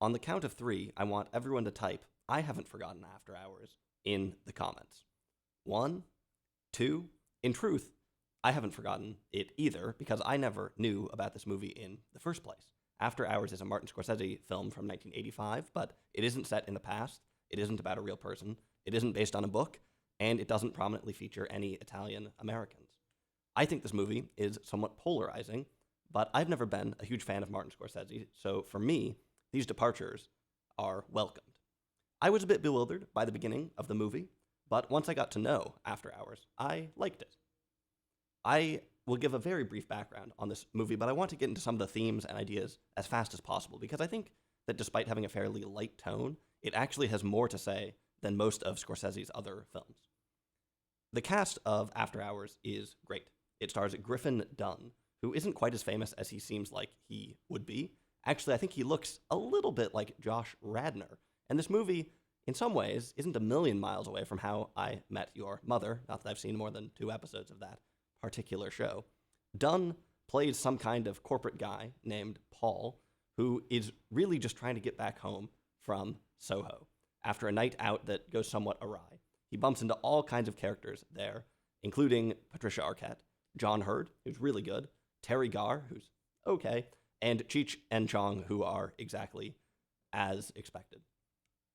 On the count of three, I want everyone to type, I haven't forgotten After Hours, in the comments. One, two, in truth, I haven't forgotten it either because I never knew about this movie in the first place. After Hours is a Martin Scorsese film from 1985, but it isn't set in the past, it isn't about a real person, it isn't based on a book, and it doesn't prominently feature any Italian Americans. I think this movie is somewhat polarizing, but I've never been a huge fan of Martin Scorsese, so for me, these departures are welcomed. I was a bit bewildered by the beginning of the movie, but once I got to know After Hours, I liked it. I will give a very brief background on this movie, but I want to get into some of the themes and ideas as fast as possible because I think that despite having a fairly light tone, it actually has more to say than most of Scorsese's other films. The cast of After Hours is great. It stars Griffin Dunne, who isn't quite as famous as he seems like he would be. Actually, I think he looks a little bit like Josh Radnor. And this movie, in some ways, isn't a million miles away from How I Met Your Mother, not that I've seen more than 2 episodes of that particular show. Dunne plays some kind of corporate guy named Paul, who is really just trying to get back home from Soho after a night out that goes somewhat awry. He bumps into all kinds of characters there, including Patricia Arquette, John Hurd, who's really good, Terry Garr, who's okay, and Cheech and Chong, who are exactly as expected.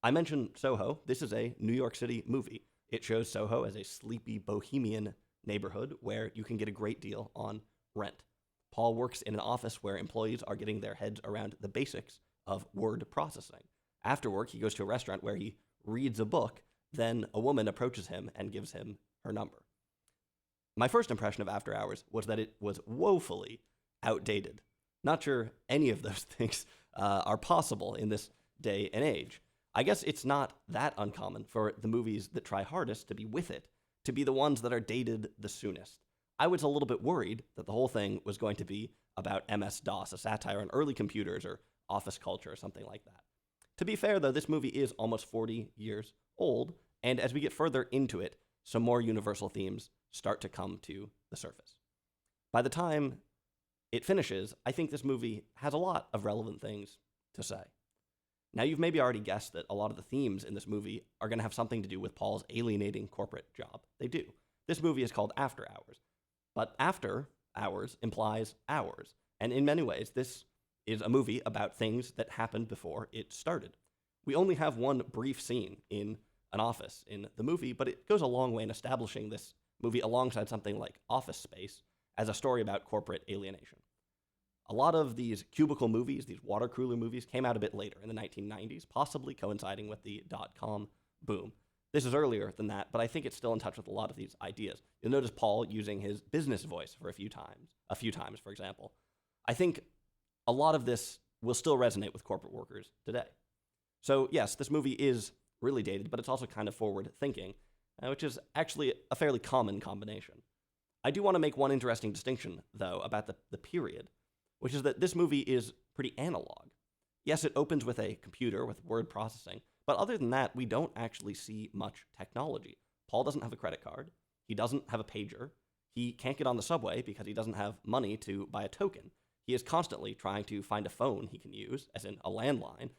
I mentioned Soho. This is a New York City movie. It shows Soho as a sleepy bohemian neighborhood where you can get a great deal on rent. Paul works in an office where employees are getting their heads around the basics of word processing. After work, he goes to a restaurant where he reads a book. Then a woman approaches him and gives him her number. My first impression of After Hours was that it was woefully outdated. Not sure any of those things are possible in this day and age. I guess it's not that uncommon for the movies that try hardest to be with it, to be the ones that are dated the soonest. I was a little bit worried that the whole thing was going to be about MS-DOS, a satire on early computers or office culture or something like that. To be fair, though, this movie is almost 40 years old, and as we get further into it, some more universal themes start to come to the surface. By the time it finishes, I think this movie has a lot of relevant things to say. Now, you've maybe already guessed that a lot of the themes in this movie are going to have something to do with Paul's alienating corporate job. They do. This movie is called After Hours, but After Hours implies hours, and in many ways, this is a movie about things that happened before it started. We only have one brief scene in an office in the movie, but it goes a long way in establishing this movie alongside something like Office Space as a story about corporate alienation. A lot of these cubicle movies, these water cooler movies, came out a bit later in the 1990s, possibly coinciding with the dot-com boom. This is earlier than that, but I think it's still in touch with a lot of these ideas. You'll notice Paul using his business voice for a few times, for example. I think a lot of this will still resonate with corporate workers today. So yes, this movie is really dated, but it's also kind of forward-thinking, which is actually a fairly common combination. I do want to make one interesting distinction, though, about the period, which is that this movie is pretty analog. Yes, it opens with a computer with word processing, but other than that, we don't actually see much technology. Paul doesn't have a credit card. He doesn't have a pager. He can't get on the subway because he doesn't have money to buy a token. He is constantly trying to find a phone he can use, as in a landline.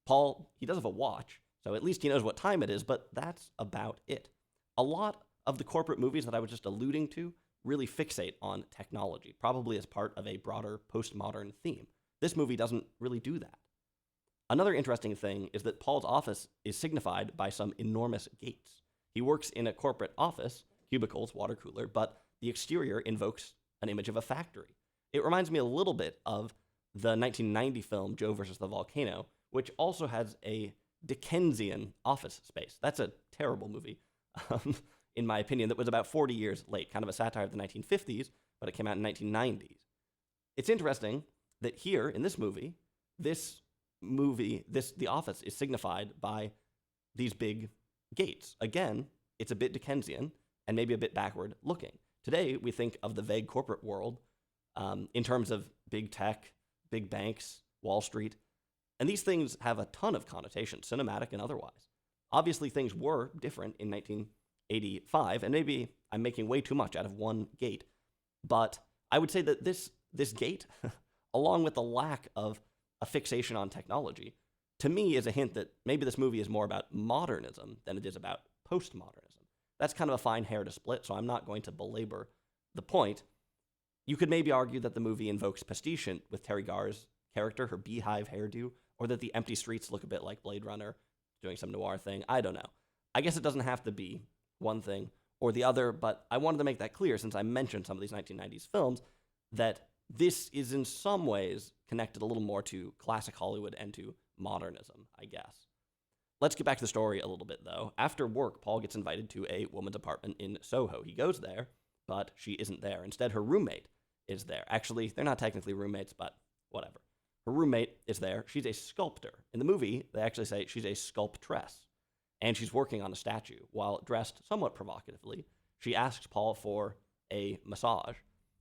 Paul, he does have a watch, so at least he knows what time it is, but that's about it. A lot of the corporate movies that I was just alluding to really fixate on technology, probably as part of a broader postmodern theme. This movie doesn't really do that. Another interesting thing is that Paul's office is signified by some enormous gates. He works in a corporate office, cubicles, water cooler, but the exterior invokes an image of a factory. It reminds me a little bit of the 1990 film Joe versus the Volcano, which also has a Dickensian office space. That's a terrible movie, in my opinion, that was about 40 years late, kind of a satire of the 1950s, but it came out in 1990s. It's interesting that here, in this movie, the office is signified by these big gates. Again, it's a bit Dickensian and maybe a bit backward looking. Today, we think of the vague corporate world in terms of big tech, big banks, Wall Street, and these things have a ton of connotations, cinematic and otherwise. Obviously, things were different in 1985, and maybe I'm making way too much out of one gate, but I would say that this gate, along with the lack of a fixation on technology, to me is a hint that maybe this movie is more about modernism than it is about postmodernism. That's kind of a fine hair to split, so I'm not going to belabor the point. You could maybe argue that the movie invokes pastiche with Terry Garr's character, her beehive hairdo, or that the empty streets look a bit like Blade Runner doing some noir thing. I don't know. I guess it doesn't have to be one thing or the other, but I wanted to make that clear since I mentioned some of these 1990s films that this is in some ways connected a little more to classic Hollywood and to modernism, I guess. Let's get back to the story a little bit, though. After work, Paul gets invited to a woman's apartment in Soho. He goes there, but she isn't there. Instead, her roommate is there. Actually, they're not technically roommates, but whatever. Her roommate is there. She's a sculptor. In the movie, they actually say she's a sculptress, and she's working on a statue. While dressed somewhat provocatively, she asks Paul for a massage.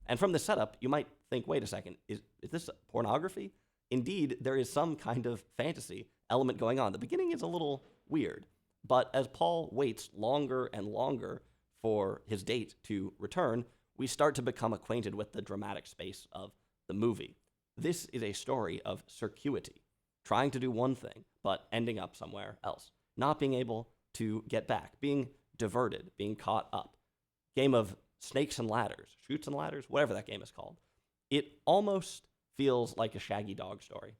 And from the setup, you might think, wait a second, is this pornography? Indeed, there is some kind of fantasy element going on. The beginning is a little weird, but as Paul waits longer and longer for his date to return, we start to become acquainted with the dramatic space of the movie. This is a story of circuity, trying to do one thing, but ending up somewhere else, not being able to get back, being diverted, being caught up. Game of snakes and ladders, chutes and ladders, whatever that game is called. It almost feels like a Shaggy Dog story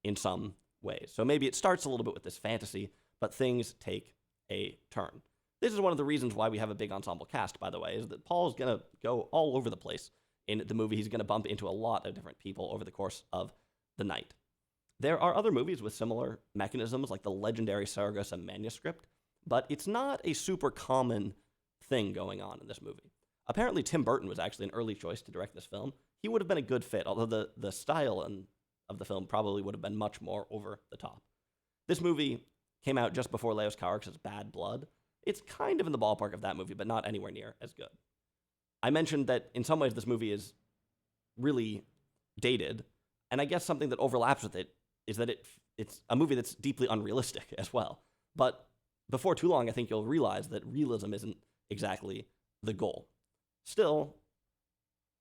in some ways. So maybe it starts a little bit with this fantasy, but things take a turn. This is one of the reasons why we have a big ensemble cast, by the way, is that Paul's going to go all over the place in the movie. He's going to bump into a lot of different people over the course of the night. There are other movies with similar mechanisms, like the legendary Saragossa manuscript, but it's not a super common thing going on in this movie. Apparently, Tim Burton was actually an early choice to direct this film. He would have been a good fit, although the style of the film probably would have been much more over the top. This movie came out just before Leos Carax's Bad Blood. It's kind of in the ballpark of that movie, but not anywhere near as good. I mentioned that in some ways this movie is really dated, and I guess something that overlaps with it is that it's a movie that's deeply unrealistic as well. But before too long, I think you'll realize that realism isn't exactly the goal. Still,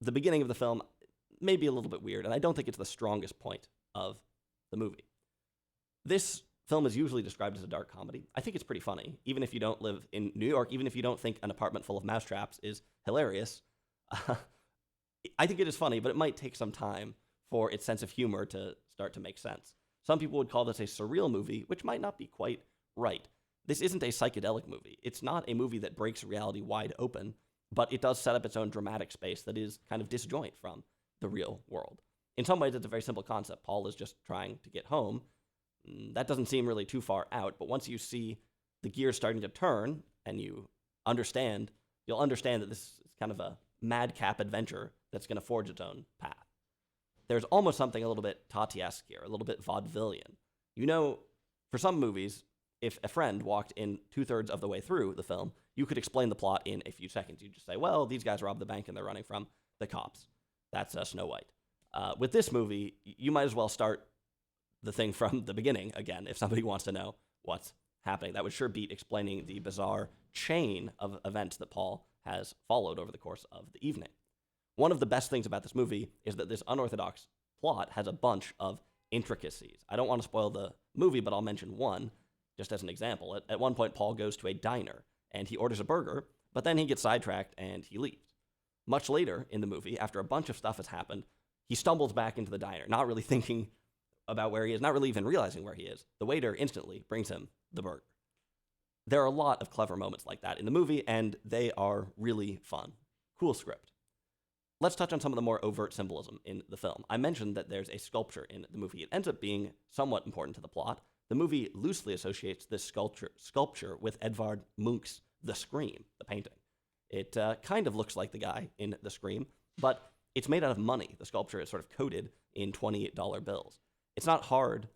the beginning of the film may be a little bit weird, and I don't think it's the strongest point of the movie. This film is usually described as a dark comedy. I think it's pretty funny, even if you don't live in New York, even if you don't think An Apartment Full of Mousetraps is hilarious. I think it is funny, but it might take some time for its sense of humor to start to make sense. Some people would call this a surreal movie, which might not be quite right. This isn't a psychedelic movie. It's not a movie that breaks reality wide open, but it does set up its own dramatic space that is kind of disjoint from the real world. In some ways, it's a very simple concept. Paul is just trying to get home. That doesn't seem really too far out, but once you see the gears starting to turn and you'll understand that this is kind of a madcap adventure that's going to forge its own path. There's almost something a little bit Tati-esque here, a little bit vaudevillian. You know, for some movies, if a friend walked in 2/3 of the way through the film, you could explain the plot in a few seconds. You'd just say, well, these guys robbed the bank and they're running from the cops. That's Snow White. With this movie, you might as well start the thing from the beginning again if somebody wants to know what's happening. That would sure beat explaining the bizarre chain of events that Paul has followed over the course of the evening. One of the best things about this movie is that this unorthodox plot has a bunch of intricacies. I don't want to spoil the movie, but I'll mention one just as an example. At one point, Paul goes to a diner and he orders a burger, but then he gets sidetracked and he leaves. Much later in the movie, after a bunch of stuff has happened, he stumbles back into the diner, not really thinking about where he is, not really even realizing where he is. The waiter instantly brings him the burger. There are a lot of clever moments like that in the movie, and they are really fun. Cool script. Let's touch on some of the more overt symbolism in the film. I mentioned that there's a sculpture in the movie. It ends up being somewhat important to the plot. The movie loosely associates this sculpture with Edvard Munch's The Scream, the painting. It kind of looks like the guy in The Scream, but it's made out of money. The sculpture is sort of coated in $20 bills. It's not hard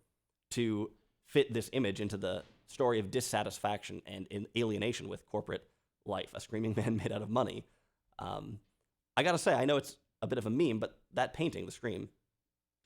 to fit this image into the story of dissatisfaction and alienation with corporate life. A screaming man made out of money. I gotta say, I know it's a bit of a meme, but that painting, The Scream,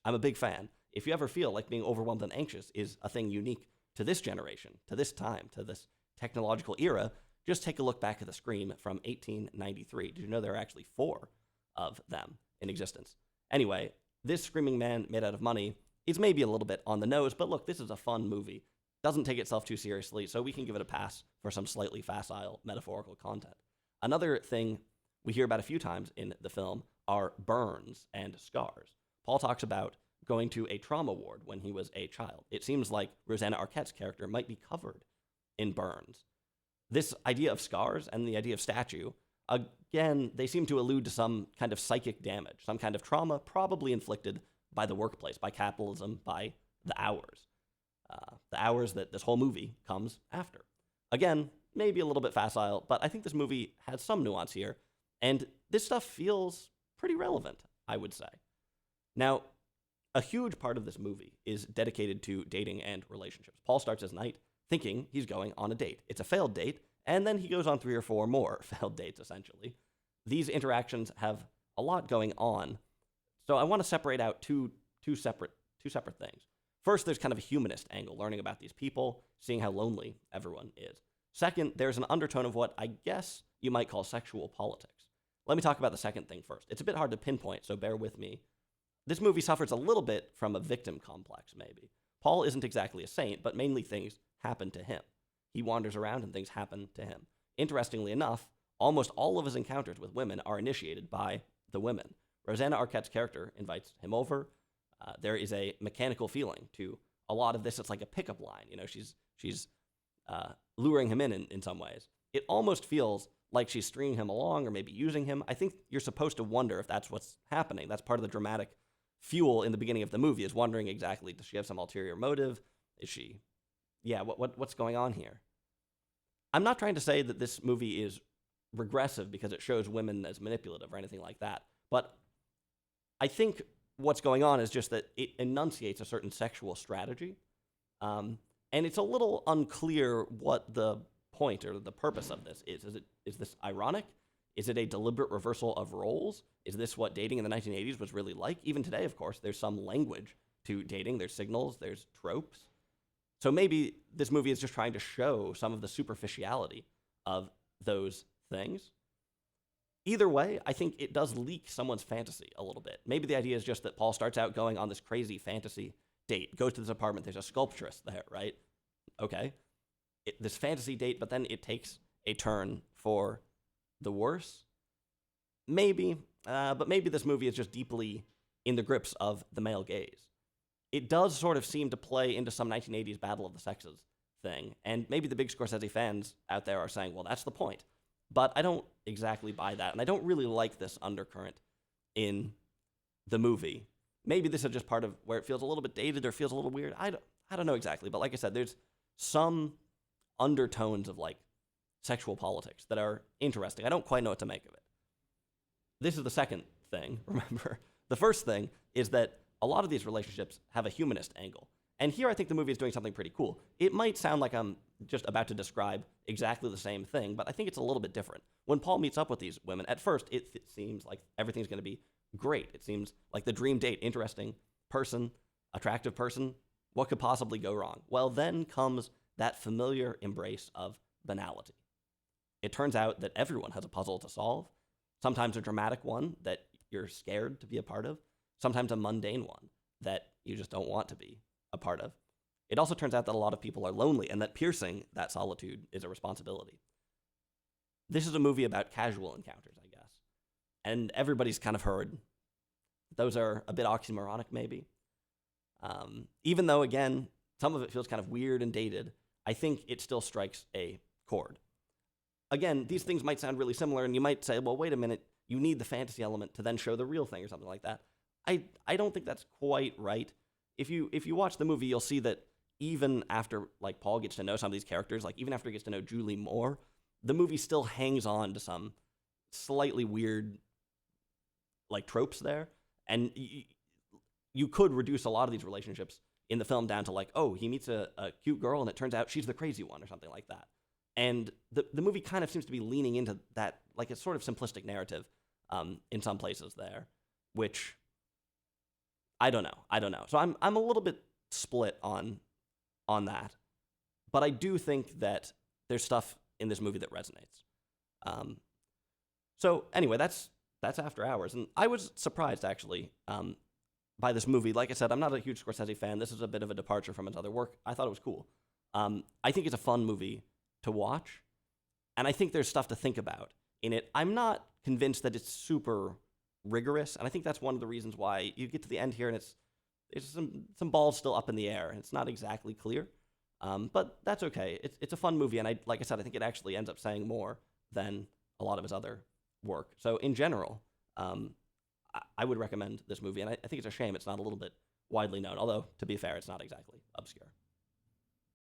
I'm a big fan. If you ever feel like being overwhelmed and anxious is a thing unique to this generation, to this time, to this technological era, just take a look back at The Scream from 1893. Did you know there are actually 4 of them in existence? Anyway, this screaming man made out of money It's maybe a little bit on the nose, but look, this is a fun movie. Doesn't take itself too seriously, so we can give it a pass for some slightly facile metaphorical content. Another thing we hear about a few times in the film are burns and scars. Paul talks about going to a trauma ward when he was a child. It seems like Rosanna Arquette's character might be covered in burns. This idea of scars and the idea of statue, again, they seem to allude to some kind of psychic damage, some kind of trauma probably inflicted by the workplace, by capitalism, by the hours that this whole movie comes after. Again, maybe a little bit facile, but I think this movie has some nuance here, and this stuff feels pretty relevant, I would say. Now, a huge part of this movie is dedicated to dating and relationships. Paul starts his night thinking he's going on a date. It's a failed date, and then he goes on 3 or 4 more failed dates, essentially. These interactions have a lot going on, so I want to separate out two separate things. First, there's kind of a humanist angle, learning about these people, seeing how lonely everyone is. Second, there's an undertone of what I guess you might call sexual politics. Let me talk about the second thing first. It's a bit hard to pinpoint, so bear with me. This movie suffers a little bit from a victim complex, maybe. Paul isn't exactly a saint, but mainly things happen to him. He wanders around and things happen to him. Interestingly enough, almost all of his encounters with women are initiated by the women. Rosanna Arquette's character invites him over. There is a mechanical feeling to a lot of this. It's like a pickup line. You know, she's luring him in some ways. It almost feels like she's stringing him along or maybe using him. I think you're supposed to wonder if that's what's happening. That's part of the dramatic fuel in the beginning of the movie, is wondering exactly, does she have some ulterior motive? Is she, what's going on here? I'm not trying to say that this movie is regressive because it shows women as manipulative or anything like that, but I think what's going on is just that it enunciates a certain sexual strategy, and it's a little unclear what the point or the purpose of this is. Is this ironic? Is it a deliberate reversal of roles? Is this what dating in the 1980s was really like? Even today, of course, there's some language to dating. There's signals, there's tropes. So maybe this movie is just trying to show some of the superficiality of those things. Either way, I think it does leak someone's fantasy a little bit. Maybe the idea is just that Paul starts out going on this crazy fantasy date, goes to this apartment, there's a sculptress there, right? Okay. This fantasy date, but then it takes a turn for the worse. Maybe, but maybe this movie is just deeply in the grips of the male gaze. It does sort of seem to play into some 1980s Battle of the Sexes thing, and maybe the big Scorsese fans out there are saying, well, that's the point. But I don't exactly buy that, and I don't really like this undercurrent in the movie. Maybe this is just part of where it feels a little bit dated or feels a little weird. I don't know exactly, but like I said, there's some undertones of like sexual politics that are interesting. I don't quite know what to make of it. This is the second thing, remember. The first thing is that a lot of these relationships have a humanist angle. And here I think the movie is doing something pretty cool. It might sound like I'm just about to describe exactly the same thing, but I think it's a little bit different. When Paul meets up with these women, at first it seems like everything's going to be great. It seems like the dream date, interesting person, attractive person. What could possibly go wrong? Well, then comes that familiar embrace of banality. It turns out that everyone has a puzzle to solve, sometimes a dramatic one that you're scared to be a part of, sometimes a mundane one that you just don't want to be a part of. It also turns out that a lot of people are lonely and that piercing that solitude is a responsibility. This is a movie about casual encounters, I guess. And everybody's kind of heard. Those are a bit oxymoronic, maybe. Even though, again, some of it feels kind of weird and dated, I think it still strikes a chord. Again, these things might sound really similar, and you might say, well, wait a minute, you need the fantasy element to then show the real thing or something like that. I don't think that's quite right. If you watch the movie, you'll see that even after like Paul gets to know some of these characters, like even after he gets to know Julie more, the movie still hangs on to some slightly weird like tropes there. And you could reduce a lot of these relationships in the film down to like, oh, he meets a cute girl and it turns out she's the crazy one or something like that. And the movie kind of seems to be leaning into that, like a sort of simplistic narrative in some places there, which I don't know. So I'm a little bit split on that, but I do think that there's stuff in this movie that resonates. So anyway, that's After Hours, and I was surprised actually by this movie. Like I said, I'm not a huge Scorsese fan. This is a bit of a departure from his other work. I thought it was cool. I think it's a fun movie to watch, and I think there's stuff to think about in it. I'm not convinced that it's super rigorous, and I think that's one of the reasons why you get to the end here and it's some balls still up in the air, and it's not exactly clear. But that's okay. It's a fun movie, and like I said, I think it actually ends up saying more than a lot of his other work. So in general, I would recommend this movie, and I think it's a shame it's not a little bit widely known. Although, to be fair, it's not exactly obscure.